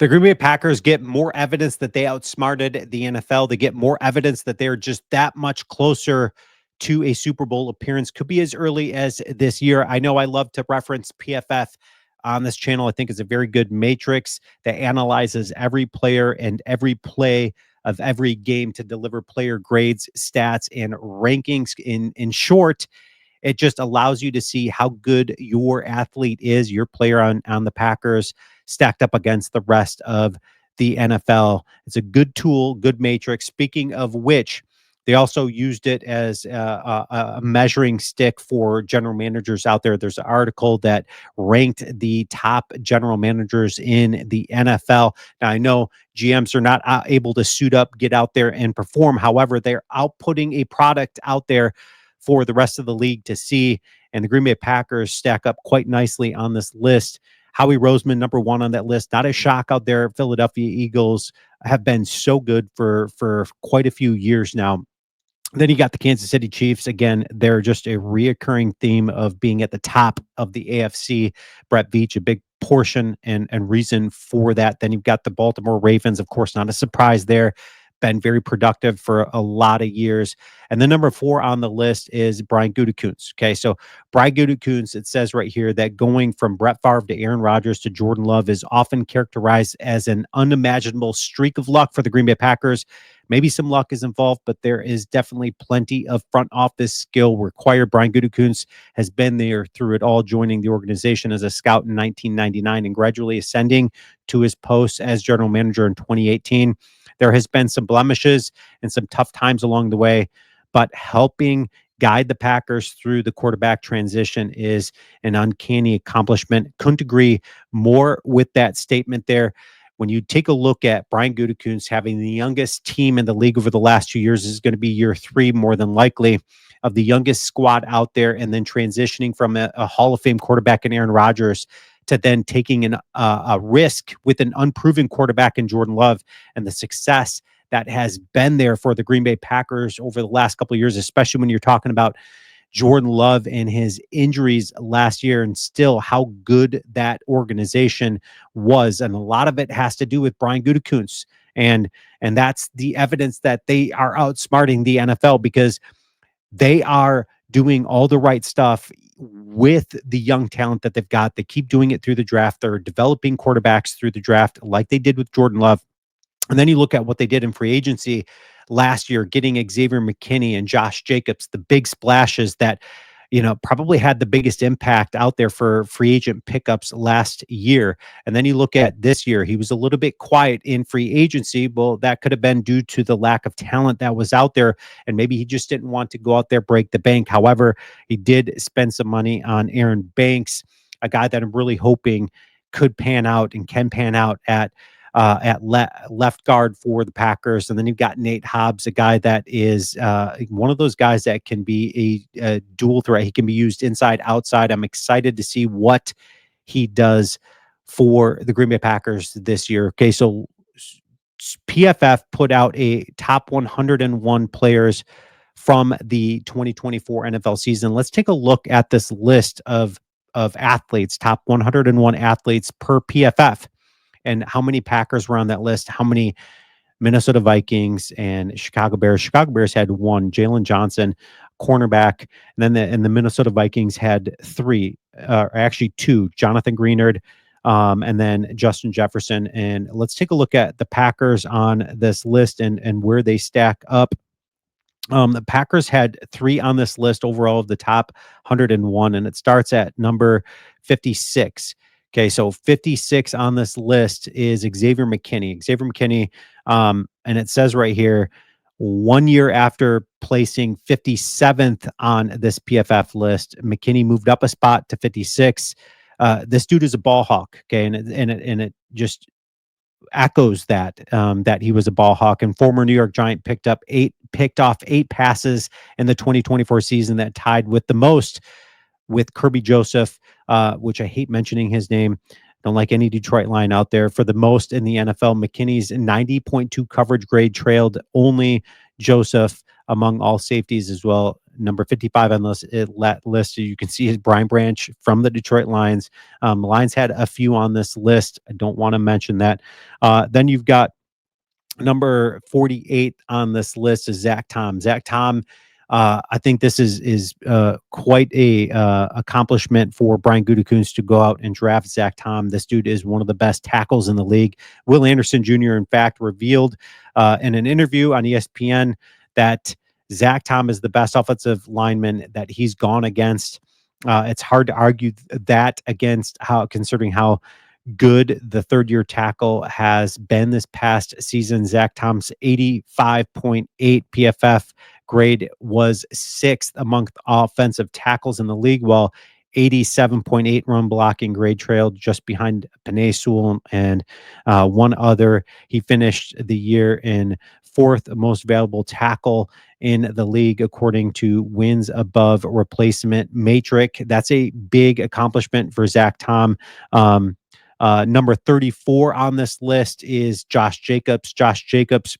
The Green Bay Packers get more evidence that they outsmarted the NFL. They get more evidence that they're just that much closer to a Super Bowl appearance. Could be as early as this year. I know I love to reference PFF on this channel. I think it's a very good matrix that analyzes every player and every play of every game to deliver player grades, stats, and rankings. In short, it just allows you to see how good your athlete is, your player on the Packers, stacked up against the rest of the NFL. It's a good tool, good matrix. Speaking of which, they also used it as a measuring stick for general managers out there. There's an article that ranked the top general managers in the NFL. Now, I know GMs are not able to suit up, get out there, and perform. However, they're outputting a product out there for the rest of the league to see. And the Green Bay Packers stack up quite nicely on this list. Howie Roseman, number one on that list. Not a shock out there. Philadelphia Eagles have been so good for quite a few years now. Then you got the Kansas City Chiefs. Again, they're just a reoccurring theme of being at the top of the AFC. Brett Veach, a big portion and reason for that. Then you've got the Baltimore Ravens, of course, not a surprise there. Been very productive for a lot of years. And then number 4 on the list is Brian Gutekunst. Okay, so Brian Gutekunst, it says right here that going from Brett Favre to Aaron Rodgers to Jordan Love is often characterized as an unimaginable streak of luck for the Green Bay Packers. Maybe some luck is involved, but there is definitely plenty of front office skill required. Brian Gutekunst has been there through it all, joining the organization as a scout in 1999 and gradually ascending to his post as general manager in 2018. There has been some blemishes and some tough times along the way, but helping guide the Packers through the quarterback transition is an uncanny accomplishment. Couldn't agree more with that statement there. When you take a look at Brian Gutekunst having the youngest team in the league over the last 2 years, this is going to be year 3 more than likely of the youngest squad out there, and then transitioning from a Hall of Fame quarterback in Aaron Rodgers to then taking a risk with an unproven quarterback in Jordan Love, and the success that has been there for the Green Bay Packers over the last couple of years, especially when you're talking about Jordan Love and his injuries last year, and still how good that organization was. And a lot of it has to do with Brian Gutekunst. And that's the evidence that they are outsmarting the NFL, because they are doing all the right stuff with the young talent that they've got. They keep doing it through the draft. They're developing quarterbacks through the draft like they did with Jordan Love. And then you look at what they did in free agency last year, getting Xavier McKinney and Josh Jacobs, the big splashes that, probably had the biggest impact out there for free agent pickups last year. And then you look at this year, he was a little bit quiet in free agency. Well, that could have been due to the lack of talent that was out there. And maybe he just didn't want to go out there, break the bank. However, he did spend some money on Aaron Banks, a guy that I'm really hoping could pan out and can pan out at left guard for the Packers. And then you've got Nate Hobbs, a guy that is one of those guys that can be a dual threat. He can be used inside, outside. I'm excited to see what he does for the Green Bay Packers this year. Okay, so PFF put out a top 101 players from the 2024 NFL season. Let's take a look at this list of athletes, top 101 athletes per PFF. And how many Packers were on that list, how many Minnesota Vikings and Chicago Bears. Chicago Bears had 1, Jalen Johnson, cornerback. And then the Minnesota Vikings had 3, actually 2, Jonathan Greenard, and then Justin Jefferson. And let's take a look at the Packers on this list and where they stack up. The Packers had 3 on this list overall of the top 101, and it starts at number 56. Okay, so 56 on this list is Xavier McKinney. Xavier McKinney, and it says right here, 1 year after placing 57th on this PFF list, McKinney moved up a spot to 56. This dude is a ball hawk, okay, and it just echoes that that he was a ball hawk. And former New York Giant picked off 8 passes in the 2024 season, that tied with the most with Kirby Joseph, which I hate mentioning his name. Don't like any Detroit line out there for the most in the NFL. McKinney's 90.2 coverage grade trailed only Joseph among all safeties as well. Number 55 on list, you can see, is Brian Branch from the Detroit Lions. Lions had a few on this list. I don't want to mention that. Then you've got number 48 on this list is Zach Tom. Zach Tom, I think this is quite a accomplishment for Brian Gutekunst to go out and draft Zach Tom. This dude is one of the best tackles in the league. Will Anderson Jr., in fact, revealed in an interview on ESPN that Zach Tom is the best offensive lineman that he's gone against. It's hard to argue that against considering how good the third year tackle has been this past season. Zach Tom's 85.8 PFF grade was sixth amongst offensive tackles in the league, while 87.8 run blocking grade trailed just behind Panay Sewell and one other. He finished the year in fourth most valuable tackle in the league, according to wins above replacement metric. That's a big accomplishment for Zach Tom. Number 34 on this list is Josh Jacobs. Josh Jacobs,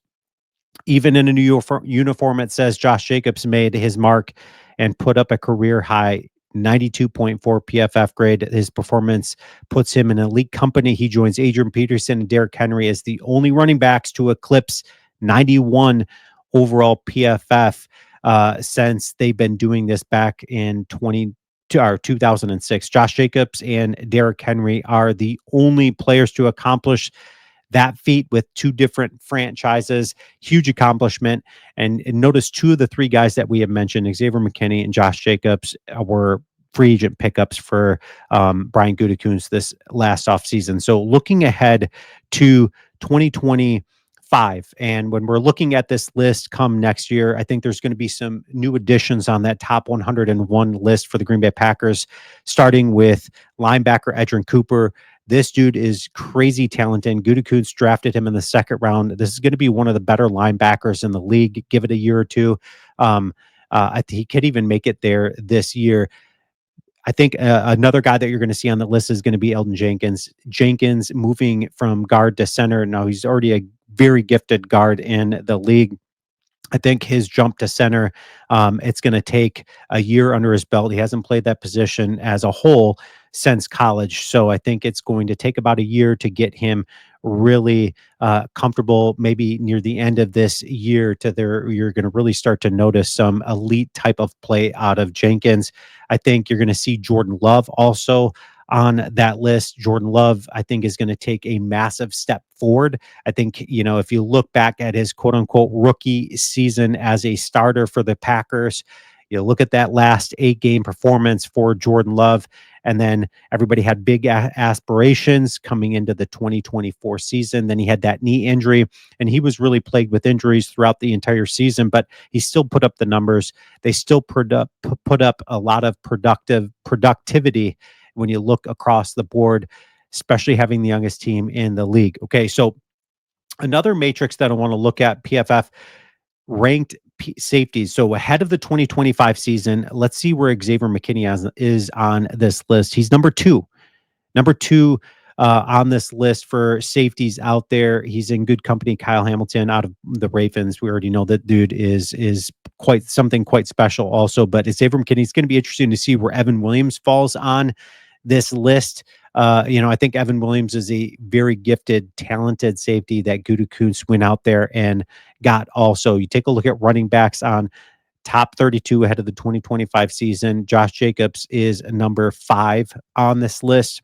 even in a new uniform, it says Josh Jacobs made his mark and put up a career high 92.4 PFF grade. His performance puts him in elite company. He joins Adrian Peterson and Derrick Henry as the only running backs to eclipse 91 overall PFF since they've been doing this back in 2006. Josh Jacobs and Derrick Henry are the only players to accomplish that feat with two different franchises. Huge accomplishment. And notice two of the three guys that we have mentioned, Xavier McKinney and Josh Jacobs, were free agent pickups for Brian Gutekunst this last offseason. So looking ahead to 2025, and when we're looking at this list come next year, I think there's going to be some new additions on that top 101 list for the Green Bay Packers, starting with linebacker Edgerrin Cooper. This dude is crazy talented. Gutekunst drafted him in the second round. This is going to be one of the better linebackers in the league. Give it a year or two. I think he could even make it there this year. I think another guy that you're going to see on the list is going to be Elgton Jenkins. Jenkins moving from guard to center. Now, he's already a very gifted guard in the league. I think his jump to center, it's going to take a year under his belt. He hasn't played that position as a whole since college. So I think it's going to take about a year to get him really comfortable. Maybe near the end of this year you're going to really start to notice some elite type of play out of Jenkins. I think you're going to see Jordan Love also on that list. Jordan Love, I think, is going to take a massive step forward. I think, if you look back at his quote unquote rookie season as a starter for the Packers, you look at that last 8-game performance for Jordan Love, and then everybody had big aspirations coming into the 2024 season. Then he had that knee injury, and he was really plagued with injuries throughout the entire season, but he still put up the numbers. They still put up a lot of productivity when you look across the board, especially having the youngest team in the league. Okay, so another matrix that I want to look at, PFF ranked safeties. So ahead of the 2025 season, let's see where Xavier McKinney is on this list. He's number two on this list for safeties out there. He's in good company. Kyle Hamilton out of the Ravens. We already know that dude is quite special also, but Xavier McKinney, it's going to be interesting to see where Evan Williams falls on this list. I think Evan Williams is a very gifted, talented safety that Gutekunst went out there and got also. You take a look at running backs on top 32 ahead of the 2025 season. Josh Jacobs is number 5 on this list.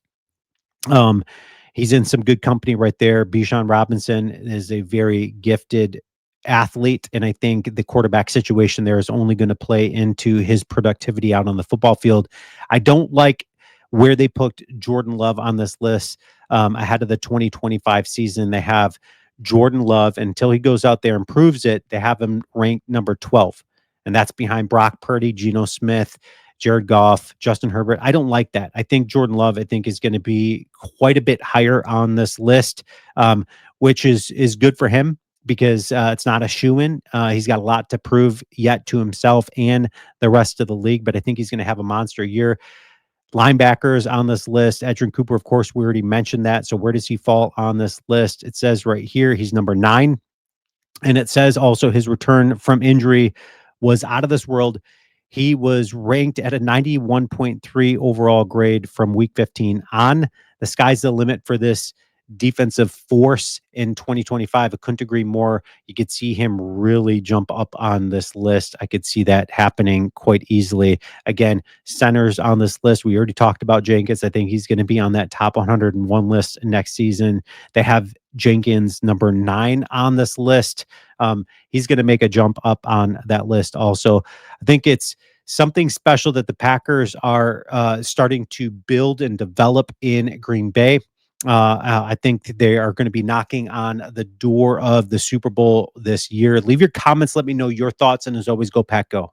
He's in some good company right there. Bijan Robinson is a very gifted athlete, and I think the quarterback situation there is only going to play into his productivity out on the football field. I don't like where they put Jordan Love on this list ahead of the 2025 season. They have Jordan Love, until he goes out there and proves it, they have him ranked number 12, and that's behind Brock Purdy, Geno Smith, Jared Goff, Justin Herbert. I don't like that. I think Jordan Love, is going to be quite a bit higher on this list, which is good for him because it's not a shoo-in. He's got a lot to prove yet to himself and the rest of the league, but I think he's going to have a monster year. Linebackers on this list, Edgerrin Cooper, of course, we already mentioned that. So where does he fall on this list? It says right here, he's number 9. And it says also his return from injury was out of this world. He was ranked at a 91.3 overall grade from week 15 on. The sky's the limit for this defensive force in 2025. I couldn't agree more. You could see him really jump up on this list. I could see that happening quite easily. Again, centers on this list. We already talked about Jenkins. I think he's going to be on that top 101 list next season. They have Jenkins number 9 on this list. He's going to make a jump up on that list also. I think it's something special that the Packers are starting to build and develop in Green Bay. I think they are going to be knocking on the door of the Super Bowl this year. Leave your comments. Let me know your thoughts. And as always, go Pack Go.